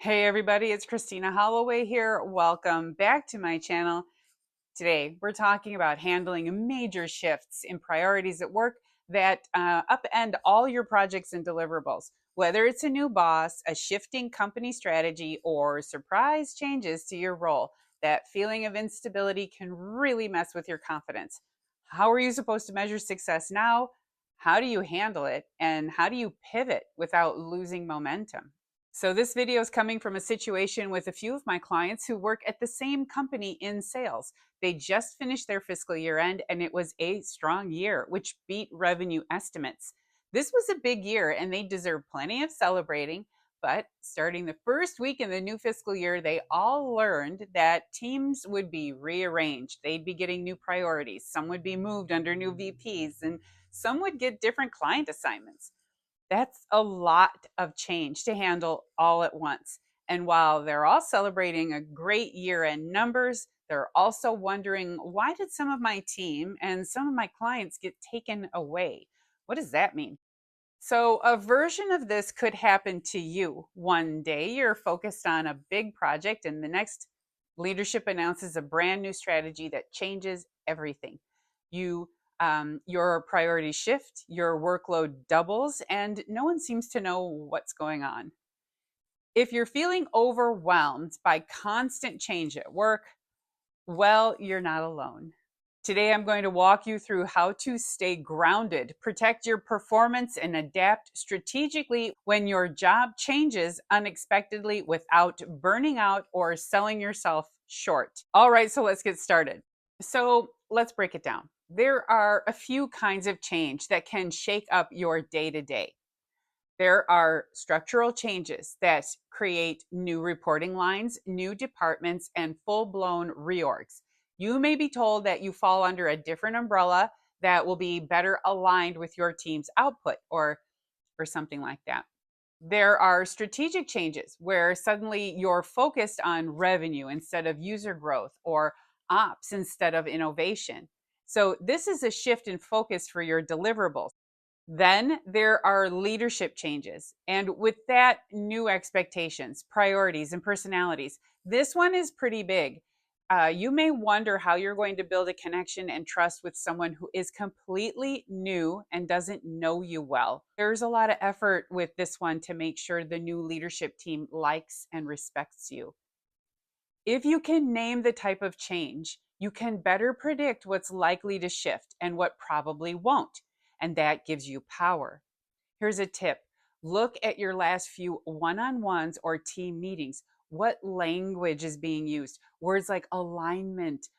Hey everybody, it's Christina Holloway here. Welcome back to my channel. Today, we're talking about handling major shifts in priorities at work that upend all your projects and deliverables. Whether it's a new boss, a shifting company strategy, or surprise changes to your role, that feeling of instability can really mess with your confidence. How are you supposed to measure success now? How do you handle it? And how do you pivot without losing momentum? So this video is coming from a situation with a few of my clients who work at the same company in sales. They just finished their fiscal year end and it was a strong year, which beat revenue estimates. This was a big year and they deserve plenty of celebrating. But starting the first week in the new fiscal year, they all learned that teams would be rearranged. They'd be getting new priorities. Some would be moved under new VPs and some would get different client assignments. That's a lot of change to handle all at once. And while they're all celebrating a great year end numbers, they're also wondering, why did some of my team and some of my clients get taken away? What does that mean? So, a version of this could happen to you. One day you're focused on a big project, and the next, leadership announces a brand new strategy that changes everything. Your priorities shift, your workload doubles, and no one seems to know what's going on. If you're feeling overwhelmed by constant change at work, well, you're not alone. Today, I'm going to walk you through how to stay grounded, protect your performance, and adapt strategically when your job changes unexpectedly without burning out or selling yourself short. All right, so let's get started. So let's break it down. There are a few kinds of change that can shake up your day to day. There are structural changes that create new reporting lines, new departments, and full blown reorgs. You may be told that you fall under a different umbrella that will be better aligned with your team's output or something like that. There are strategic changes where suddenly you're focused on revenue instead of user growth or ops instead of innovation. So, this is a shift in focus for your deliverables. Then there are leadership changes, and with that, new expectations, priorities, and personalities. This one is pretty big. You may wonder how you're going to build a connection and trust with someone who is completely new and doesn't know you well. There's a lot of effort with this one to make sure the new leadership team likes and respects you. If you can name the type of change, you can better predict what's likely to shift and what probably won't. And that gives you power. Here's a tip: look at your last few one on ones or team meetings. What language is being used? Words like alignment,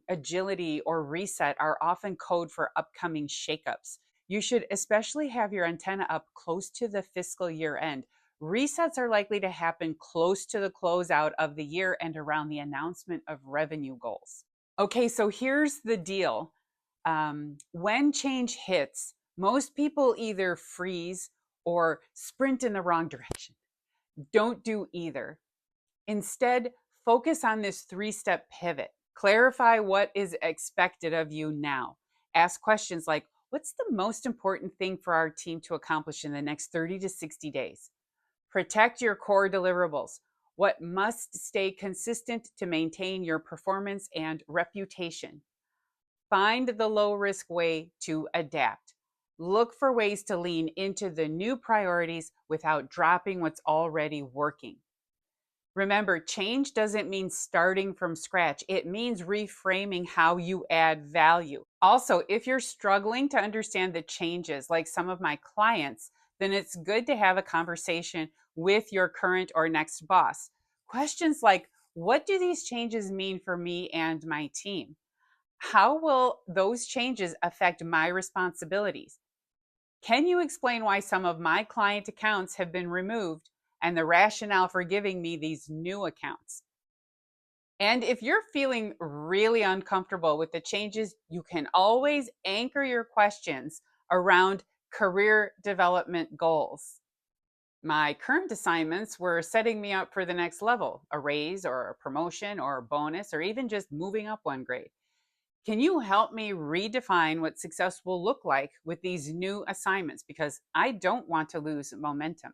agility, or reset are often code for upcoming shakeups. You should especially have your antenna up close to the fiscal year end. Resets are likely to happen close to the closeout of the year and around the announcement of revenue goals. Okay, so here's the deal. When change hits, most people either freeze or sprint in the wrong direction. Don't do either. Instead, focus on this three-step pivot. Clarify what is expected of you now. Ask questions like, what's the most important thing for our team to accomplish in the next 30 to 60 days? Protect your core deliverables. What must stay consistent to maintain your performance and reputation? Find the low risk way to adapt. Look for ways to lean into the new priorities without dropping what's already working. Remember, change doesn't mean starting from scratch. It means reframing how you add value. Also, if you're struggling to understand the changes, like some of my clients, then it's good to have a conversation with your current or next boss. Questions like, what do these changes mean for me and my team? How will those changes affect my responsibilities? Can you explain why some of my client accounts have been removed and the rationale for giving me these new accounts? And if you're feeling really uncomfortable with the changes, you can always anchor your questions around career development goals. My current assignments were setting me up for the next level, a raise or a promotion or a bonus, or even just moving up one grade. Can you help me redefine what success will look like with these new assignments? Because I don't want to lose momentum.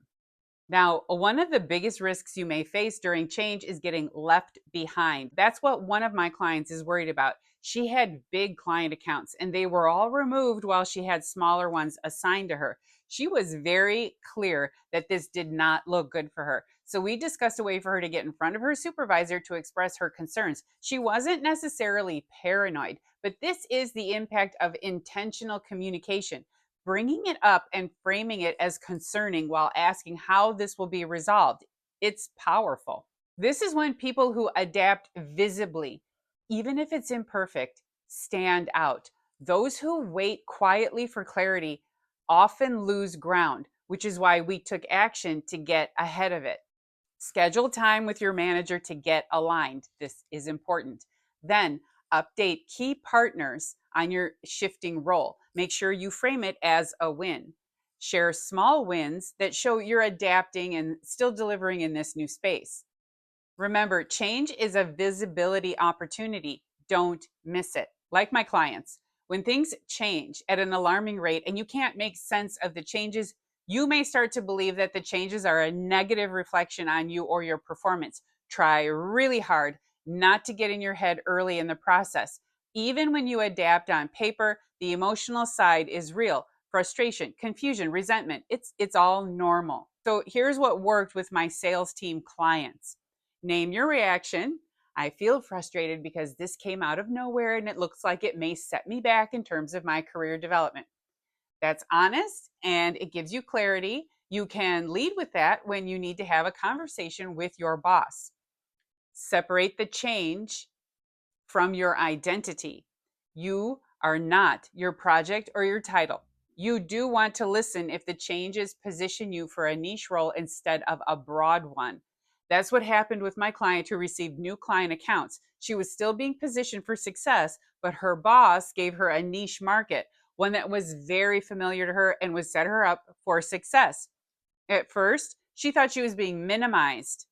Now, one of the biggest risks you may face during change is getting left behind. That's what one of my clients is worried about. She had big client accounts and they were all removed while she had smaller ones assigned to her. She was very clear that this did not look good for her. So we discussed a way for her to get in front of her supervisor to express her concerns. She wasn't necessarily paranoid, but this is the impact of intentional communication. Bringing it up and framing it as concerning while asking how this will be resolved. It's powerful. This is when people who adapt visibly, even if it's imperfect, stand out. Those who wait quietly for clarity often lose ground, which is why we took action to get ahead of it. Schedule time with your manager to get aligned. This is important. Then update key partners on your shifting role. Make sure you frame it as a win. Share small wins that show you're adapting and still delivering in this new space. Remember, change is a visibility opportunity. Don't miss it. Like my clients, when things change at an alarming rate and you can't make sense of the changes, you may start to believe that the changes are a negative reflection on you or your performance. Try really hard not to get in your head early in the process. Even when you adapt on paper, the emotional side is real. Frustration, confusion, resentment, it's all normal. So here's what worked with my sales team clients. Name your reaction. I feel frustrated because this came out of nowhere and it looks like it may set me back in terms of my career development. That's honest and it gives you clarity. You can lead with that when you need to have a conversation with your boss. Separate the change from your identity. You are not your project or your title. You do want to listen if the changes position you for a niche role instead of a broad one. That's what happened with my client who received new client accounts. She was still being positioned for success, but her boss gave her a niche market, one that was very familiar to her and would set her up for success. At first, she thought she was being minimized.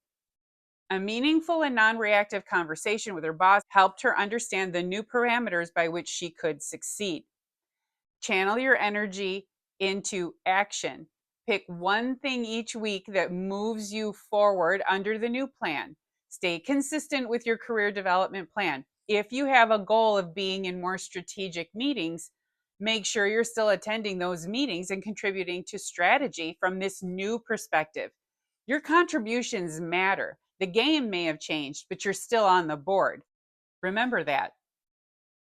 A meaningful and non reactive conversation with her boss helped her understand the new parameters by which she could succeed. Channel your energy into action. Pick one thing each week that moves you forward under the new plan. Stay consistent with your career development plan. If you have a goal of being in more strategic meetings, make sure you're still attending those meetings and contributing to strategy from this new perspective. Your contributions matter. The game may have changed, but you're still on the board. Remember that.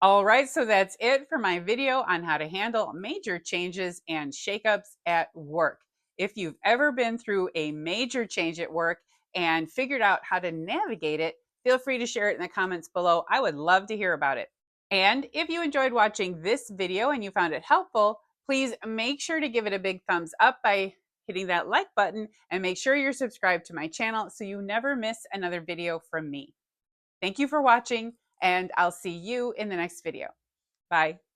All right, so that's it for my video on how to handle major changes and shakeups at work. If you've ever been through a major change at work and figured out how to navigate it, feel free to share it in the comments below. I would love to hear about it. And if you enjoyed watching this video and you found it helpful, please make sure to give it a big thumbs up by hitting that like button and make sure you're subscribed to my channel so you never miss another video from me. Thank you for watching, and I'll see you in the next video. Bye.